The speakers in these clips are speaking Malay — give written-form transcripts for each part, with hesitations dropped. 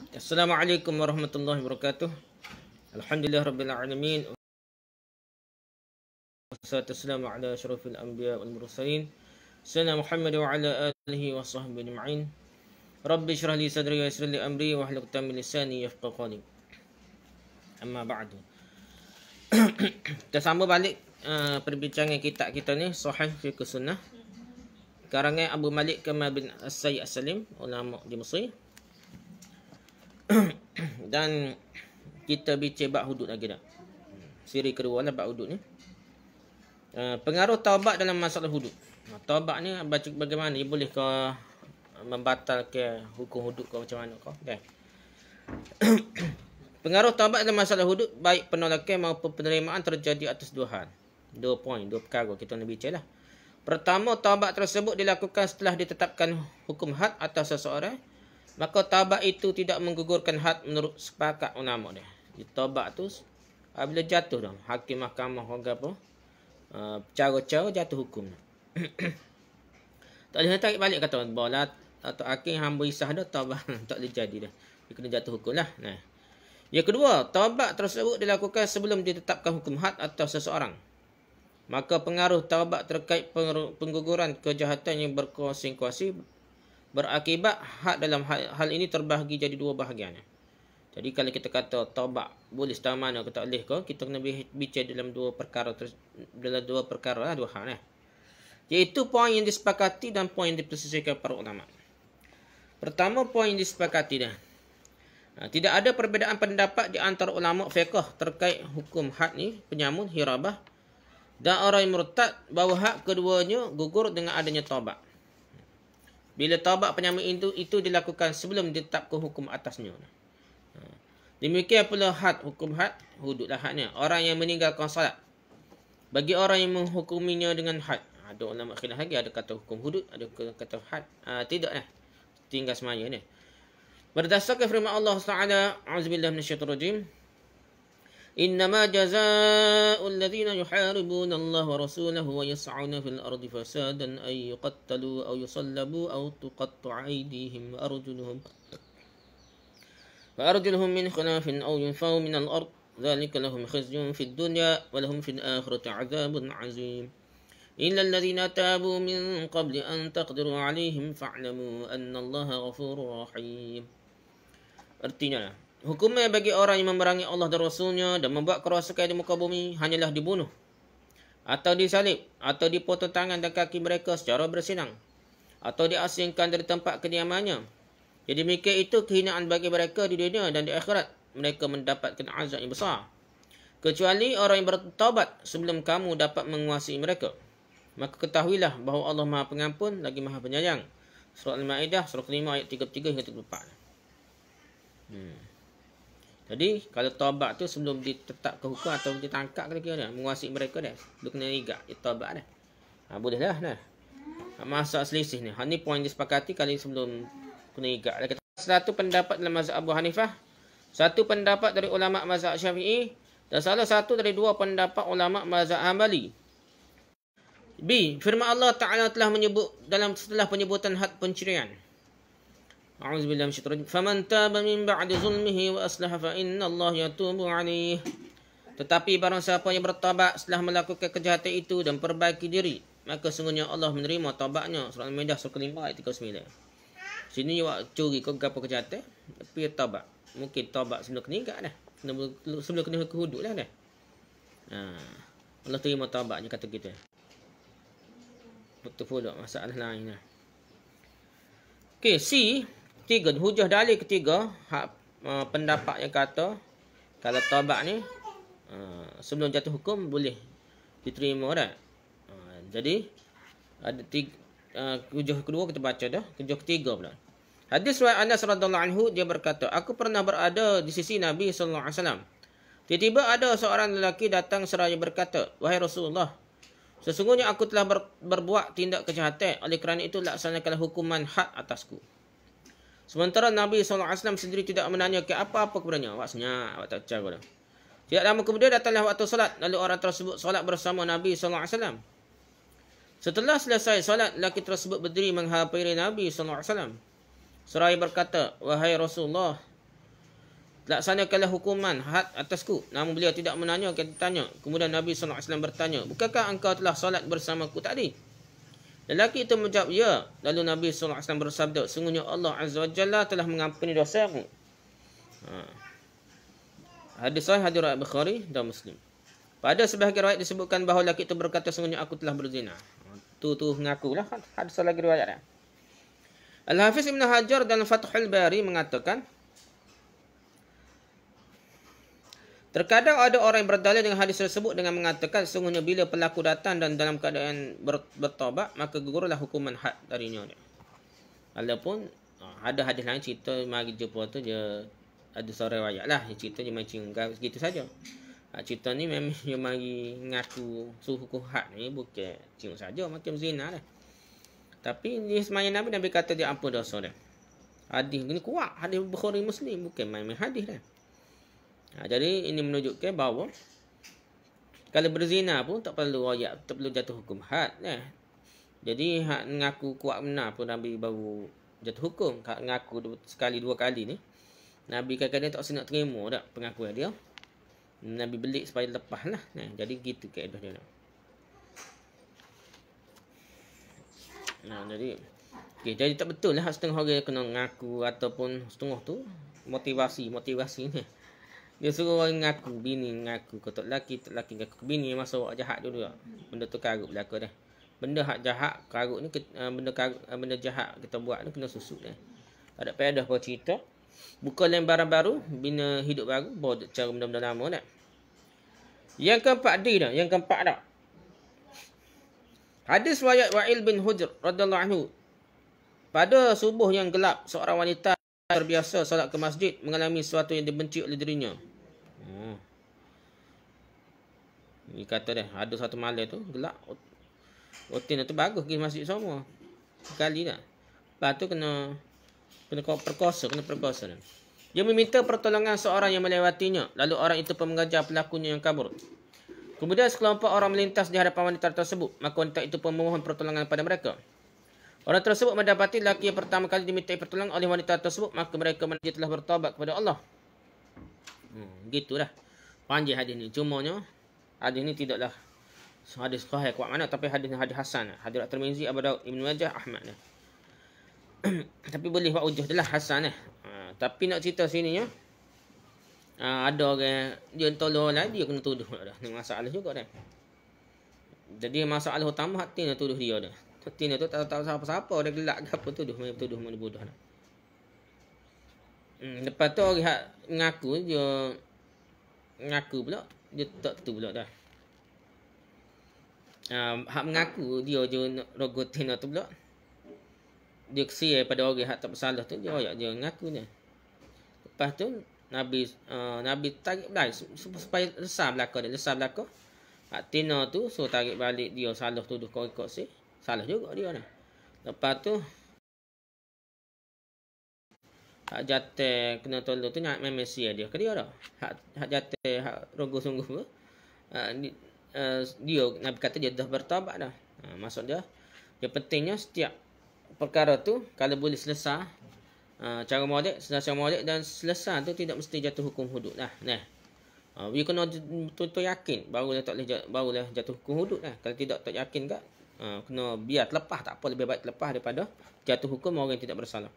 Assalamualaikum warahmatullahi wabarakatuh. Alhamdulillah rabbil alamin. Wassalatu wassalamu ala asyrafil anbiya wal mursalin. Sayyidina Muhammad wa ala alihi wa sahbihi ajma'in. Rabbi shrah li sadri wa yassir li amri wa hlul 'uqdatam min lisani yafqahu qawli. Amma ba'du. Kita sambung balik perbincangan kitab kita ni Sahih Fiqh Sunnah. Karangan Abu Malik Kamal bin As-Sayyid As-Salim, ulama di Mesir. Dan kita bincang bab hudud lagi dah. Siri kedua lah bab hudud ni. Pengaruh taubat dalam masalah hudud. Taubat ni baca bagaimana dia boleh ke membatalkan hukum hudud ke macam mana ke? Okay. Pengaruh taubat dalam masalah hudud baik penolakan maupun penerimaan terjadi atas dua hal. Dua perkara kita nak bincang lah. Pertama, taubat tersebut dilakukan setelah ditetapkan hukum had atas seseorang. Maka taubat itu tidak menggugurkan had menurut sepakat ulama dia. Taubat tu bila jatuh dah hakim mahkamah orang apa cara-cara jatuh hukum. Tak boleh tarik balik kata bola atau hakim hamba isah dah taubat tak boleh jadi dah. Dia kena jatuh hukum lah. Nah. Yang kedua, taubat tersebut dilakukan sebelum ditetapkan hukum had atas seseorang. Maka pengaruh taubat terkait pengguguran kejahatan yang berkuasa-kuasa berakibat had dalam hal ini terbahagi jadi dua bahagian. Jadi kalau kita kata taubat boleh setara mana ke tak boleh ke, kita kena bincang dalam dua perkara lah, dua hal lah. Iaitu poin yang disepakati dan poin yang dipersesuaikan para ulama. Pertama, poin yang disepakati dah. Tidak ada perbezaan pendapat di antara ulama fiqh terkait hukum had ni, penyamun, hirabah dan orang yang murtad bahawa hak keduanya gugur dengan adanya taubat. Bila taubat penyamun itu dilakukan sebelum ditetapkan hukum atasnya. Demikian pula had, hukum had, hududlah hadnya. Orang yang meninggalkan salat. Bagi orang yang menghukuminya dengan had. Ada ulama khilaf lagi, ada kata hukum hudud, ada kata had. Tidak lah. Tinggal semuanya ni. Berdasarkan firman Allah Taala, A'udzubillahi minasyaitonirrajim. Innama jazaa'ul ladzina yuharibuna Allah wa rasulahu wa yas'una fil ardi fasadan ay yuqattalu aw yusallabu aw tuqatta'a aydihim wa arjuluhum min khilafin aw yunfaw min al-ard dhalika lahum khizyun fid dunya wa lahum fil akhirati 'adzabun 'azim illa alladhina tabu min qabli an taqdiru 'alaihim fa'lamu anna Allaha ghafurur rahim. Artinya hukumnya bagi orang yang memerangi Allah dan Rasulnya dan membuat kerosakan di muka bumi hanyalah dibunuh atau disalib atau dipotong tangan dan kaki mereka secara bersenang atau diasingkan dari tempat kediamannya. Jadi demikian itu kehinaan bagi mereka di dunia dan di akhirat. Mereka mendapatkan azab yang besar. Kecuali orang yang bertaubat sebelum kamu dapat menguasai mereka. Maka ketahuilah bahawa Allah Maha Pengampun lagi Maha Penyayang. Surah Al-Ma'idah surah 5 ayat 33 hingga 34. Jadi kalau taubat tu sebelum ditetapkan hukum atau ditangkap kira-kira dah, menguasai mereka dah, dia kena igak, dia taubat dah. Boleh lah dah. Masa selisih ni. Ni poin disepakati kali sebelum kena igak. Satu pendapat dalam mazhab Abu Hanifah, satu pendapat dari ulama mazhab Syafi'i dan salah satu dari dua pendapat ulama mazhab Hambali. B. Firman Allah Ta'ala telah menyebut dalam setelah penyebutan had pencurian. A'udzubillahi minasyaitonir rajim. Faman taba min ba'di zulmihi wa aslaha fa innallaha yatubu 'alaihi. Tetapi barang siapa yang bertaubat setelah melakukan kejahatan itu dan perbaiki diri, maka sungguhnya Allah menerima taubatnya. Surah Al-Maidah surah 5 ayat 39. Sini awak curi kau gapo kejahatan, tapi taubat. Mungkin taubat sebelum kena ingat dah. Sebelum kena hudud lah dah. Allah terima taubatnya kata kita. Betul pula masalah lain lah. Okey, C. Tiga, hujah dalil ketiga, pendapat yang kata kalau taubat ni sebelum jatuh hukum boleh diterima dah. Jadi ada tiga, hujah kedua kita baca dah, hujah ketiga pula. Hadis riwayat Anas radhiyallahu anhu, dia berkata, aku pernah berada di sisi Nabi sallallahu alaihi wasallam. Tiba-tiba ada seorang lelaki datang seraya berkata, wahai Rasulullah, sesungguhnya aku telah berbuat tindak kejahatan, oleh kerana itu laksanakanlah hukuman had atasku. Sementara Nabi SAW sendiri tidak menanya ke apa-apa kepadanya. Awak senyap, awak tak cakap dah. Tidak lama kemudian datanglah waktu solat. Lalu orang tersebut solat bersama Nabi SAW. Setelah selesai solat, lelaki tersebut berdiri menghampiri Nabi SAW. Seraya berkata, wahai Rasulullah, laksanakanlah hukuman had atasku. Namun beliau tidak menanya, tanya. Kemudian Nabi SAW bertanya, bukankah engkau telah solat bersamaku tadi? Lelaki itu menjawab, ya. Lalu Nabi SAW bersabda, sungguhnya Allah Azza wa Jalla telah mengampuni dosamu. Hadis sahih hadirat Bukhari dan Muslim. Pada sebahagian riwayat disebutkan bahawa lelaki itu berkata, sungguhnya aku telah berzina. Tu ngakulah. Hadis lagi riwayat. Al-Hafiz Ibn Hajar dalam Fathul Bari mengatakan, terkadang ada orang yang berdalil dengan hadis tersebut dengan mengatakan, sungguhnya bila pelaku datang dan dalam keadaan bertobat, maka gugurlah hukuman had darinya. Walaupun ada hadis lain cerita mari jumpa tu dia ada seorang riwayat lah, cerita dia macam gitu saja. Cerita ni memang dia mari ngaku suhu had ni bukan cium saja macam zina lah. Tapi di semaya Nabi kata dia ampun dosa dia. Hadis ni kuat, hadis Bukhari Muslim, bukan main-main hadis dah. Jadi ini menunjukkan bahawa kalau berzina pun tak perlu royak, tak perlu jatuh hukum had. Jadi hak ngaku kuat benar pun Nabi baru jatuh hukum. Hak ngaku sekali dua kali ni, Nabi kadang-kadang tak nak terima dah pengakuan dia. Nabi belik supaya lepas lah. Jadi gitu kaedah dia. Jadi tak betul lah setengah orang kena ngaku ataupun setengah tu motivasi ni. Dia suruh orang ngaku, bini ngaku, ketuk lelaki ngaku bini, masa awak jahat dulu lah. Benda tu karut belaka dah. Benda hak jahat, karut ni, benda jahat kita buat ni kena susut dah. Ada pedah kau cerita. Buka lembaran baru, bina hidup baru, bawa cara benda-benda lama dah. Yang keempat dah. Yang keempat dah. Hadis riwayat Wa'il bin Hujr radhiyallahu anhu. Pada subuh yang gelap, seorang wanita terbiasa solat ke masjid mengalami sesuatu yang dibenci oleh dirinya. Dia kata dah, ada satu malam tu gelap. Rutin tu bagus pergi masjid semua. Sekali dah. Lepas tu kena perkosa dah. Dia meminta pertolongan seorang yang melewatinya. Lalu orang itu pun mengajar pelakunya yang kabur. Kemudian sekelompok orang melintas di hadapan wanita tersebut. Maka wanita itu pun memohon pertolongan pada mereka. Orang tersebut mendapati lelaki yang pertama kali dimintai pertolongan oleh wanita tersebut, maka mereka dia telah bertaubat kepada Allah. Gitulah. Panjang hadis ni. Cumanya hadis ni tidaklah hadis sahih kuat mana, tapi hadis hasan. Hadis At-Tirmizi, Abu Daud, Ibn Majah, Ahmad. Tapi boleh buat hujah dah hasan . Tapi nak cerita sini ya. Ada orang dia tolong lah, dia kena tuduh dah. Ni masalah juga dah. Jadi masalah utama hati nak tuduh dia dah. Tina tu tak tahu siapa-siapa dia gelak ke apa tuduh mana bodoh dah. Lepas tu orang hak mengaku dia mengaku pula dia tak tu pula dah. Hak mengaku dia je rogotin tu pula. Dia kesian pada orang hak tak bersalah tu, dia mengaku dia. Lepas tu Nabi tarik balik supaya lesar belaka dia, Hak Tina tu suruh tarik balik dia salah tuduh kau ikut si. Salah juga dia ni. Lepas tu hak jatuh kena tolong tu nak memang sia dia ke dia dah. Hak jatuh hak rogo sungguh tu. Dia Nabi kata dia dah bertaubat dah. Maksud dia yang pentingnya setiap perkara tu kalau boleh selesai cara molek dan selesai tu tidak mesti jatuh hukum hudud lah. Dia kena betul-betul yakin barulah jatuh hukum hudud lah. Kalau tidak tak yakin tak kena biar terlepas, tak apa, lebih baik terlepas daripada jatuh hukum orang yang tidak bersalah.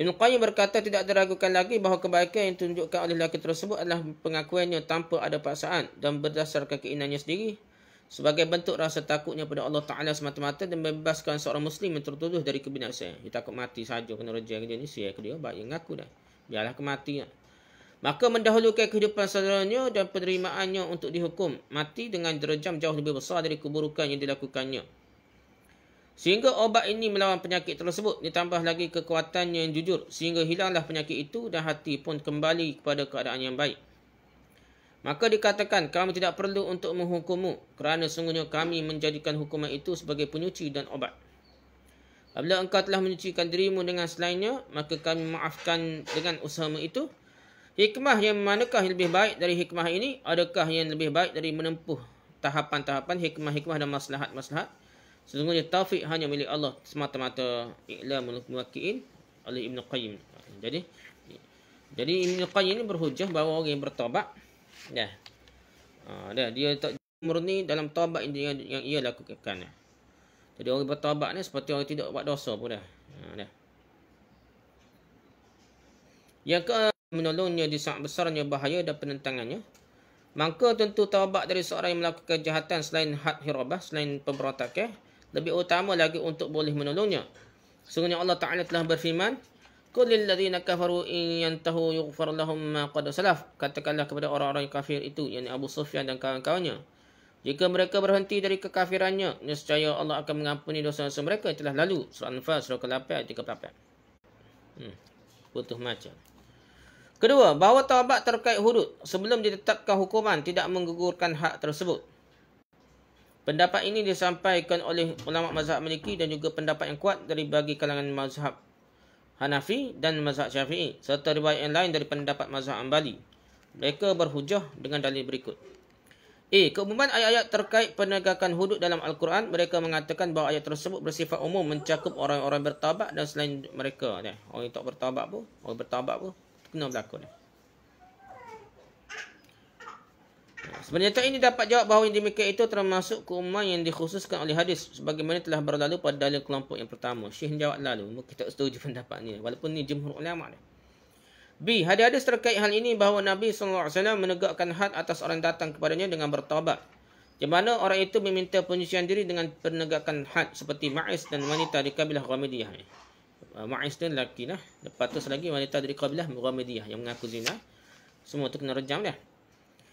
Ibn Qayyim berkata tidak diragukan lagi bahawa kebaikan yang ditunjukkan oleh lelaki tersebut adalah pengakuannya tanpa ada paksaan dan berdasarkan keinginannya sendiri sebagai bentuk rasa takutnya pada Allah Ta'ala semata-mata dan membebaskan seorang Muslim yang tertuduh dari kebinasaan. Dia takut mati saja kena reject dia ni, siap ke dia, baik yang ngaku dah. Biarlah kematian. Maka mendahulukan kehidupan saudaranya dan penerimaannya untuk dihukum mati dengan derajat jauh lebih besar dari keburukan yang dilakukannya. Sehingga obat ini melawan penyakit tersebut, ditambah lagi kekuatannya yang jujur, sehingga hilanglah penyakit itu dan hati pun kembali kepada keadaan yang baik. Maka dikatakan, kami tidak perlu untuk menghukummu, kerana sungguhnya kami menjadikan hukuman itu sebagai penyuci dan obat. Apabila engkau telah menyucikan dirimu dengan selainnya, maka kami maafkan dengan usahamu itu. Hikmah yang manakah yang lebih baik dari hikmah ini? Adakah yang lebih baik dari menempuh tahapan-tahapan hikmah-hikmah dan maslahat-maslahat? Sesungguhnya taufik hanya milik Allah semata-mata. I'lamul Muwaqqi'in oleh Ibn Qayyim. Jadi Jadi Ibn Qayyim ini berhujah bahawa orang yang bertaubat, dia tak murni dalam taubat yang ia lakukan. Jadi orang bertaubat ni seperti orang tidak buat dosa pun dah. Yang ke menolongnya di saat besarnya bahaya dan penentangannya. Maka tentu taubat dari seorang yang melakukan kejahatan selain had hirabah, selain pemberontakan, lebih utama lagi untuk boleh menolongnya. Sesungguhnya Allah Ta'ala telah berfirman, Qul lil ladzina kafaru in yantahu yughfar lahum ma qad salaf. Katakanlah kepada orang-orang yang kafir itu, yakni Abu Sufyan dan kawan-kawannya, jika mereka berhenti dari kekafirannya, nescaya Allah akan mengampuni dosa-dosa mereka yang telah lalu. Surah An-Fal surah ke-8 ayat 38. Putus macam. Kedua, bahawa taubat terkait hudud sebelum ditetapkan hukuman tidak menggugurkan hak tersebut. Pendapat ini disampaikan oleh ulama mazhab Maliki dan juga pendapat yang kuat dari bagi kalangan mazhab Hanafi dan mazhab Syafi'i serta riwayat yang lain dari pendapat mazhab Hanbali. Mereka berhujah dengan dalil berikut. Keumuman ayat-ayat terkait penegakan hudud dalam Al-Quran, mereka mengatakan bahawa ayat tersebut bersifat umum mencakup orang-orang bertaubat dan selain mereka. Orang yang tak bertaubat pun, orang bertaubat pun kena berlaku. Sebenarnya ini dapat jawab bahawa yang demikian itu termasuk keumuman yang dikhususkan oleh hadis sebagaimana telah berlalu pada dalil kelompok yang pertama. Syekh jawab lalu, kita setuju pendapat ni walaupun ni jumhur ulama dah. B. Hadis terkait hal ini bahawa Nabi SAW menegakkan had atas orang datang kepadanya dengan bertaubat. Di mana orang itu meminta penyucian diri dengan penegakan had seperti Ma'iz dan wanita di kabilah Ghamidiyah. Ma'iz tu lelaki lah. Lepas tu selagi wanita dari kabilah Ghamidiyah yang mengaku zina. Semua tu kena rejam dah.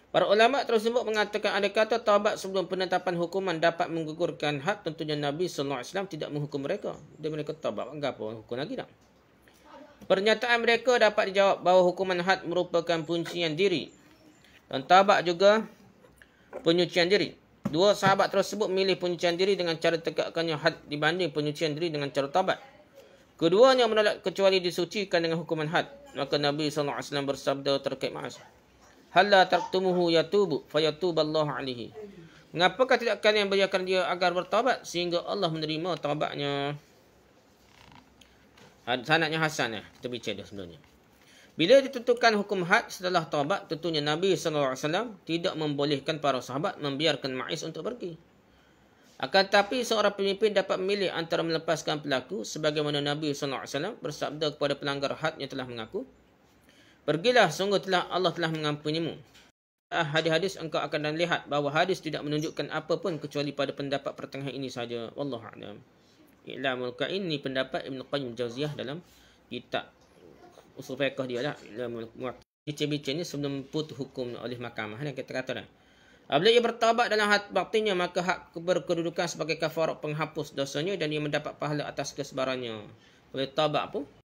Para ulama tersebut mengatakan ada kata taubat sebelum penetapan hukuman dapat menggugurkan had, tentunya Nabi SAW tidak menghukum mereka. Dia mereka taubat, enggak apa hukum lagi tak? Pernyataan mereka dapat dijawab bahawa hukuman had merupakan penyucian diri dan taubat juga penyucian diri. Dua sahabat tersebut memilih penyucian diri dengan cara tegakkannya had dibanding penyucian diri dengan cara taubat. Keduanya menolak kecuali disucikan dengan hukuman had. Maka Nabi SAW bersabda terkait Ma'as, Halla taraktumuhu yatubu fayatuballahu alaihi. Mengapakah tidak kalian biarkan dia agar bertaubat sehingga Allah menerima taubatnya? Sanadnya Hasan kita bincang dah sebelumnya. Bila ditentukan hukum had setelah taubat, tentunya Nabi SAW tidak membolehkan para sahabat membiarkan Ma'iz untuk pergi. Akan tetapi seorang pemimpin dapat memilih antara melepaskan pelaku sebagaimana Nabi SAW bersabda kepada pelanggar had yang telah mengaku, Pergilah, sungguh Allah telah mengampunimu. Hadis-hadis engkau akan lihat bahawa hadis tidak menunjukkan apa pun kecuali pada pendapat pertengahan ini saja. Wallahu a'lam. I'lamul Qa'in ni pendapat Ibn Qayyim Jauziyah dalam kitab usul fiqh dia lah. I'lamul Mu'tad. Bincang-bincang ni sebelum putus hukum oleh mahkamah. Kita kata dah. Apabila ia bertaubat dalam hati baktinya, maka hak berkedudukan sebagai kafarat penghapus dosanya dan ia mendapat pahala atas kesebarannya. Boleh taubat pun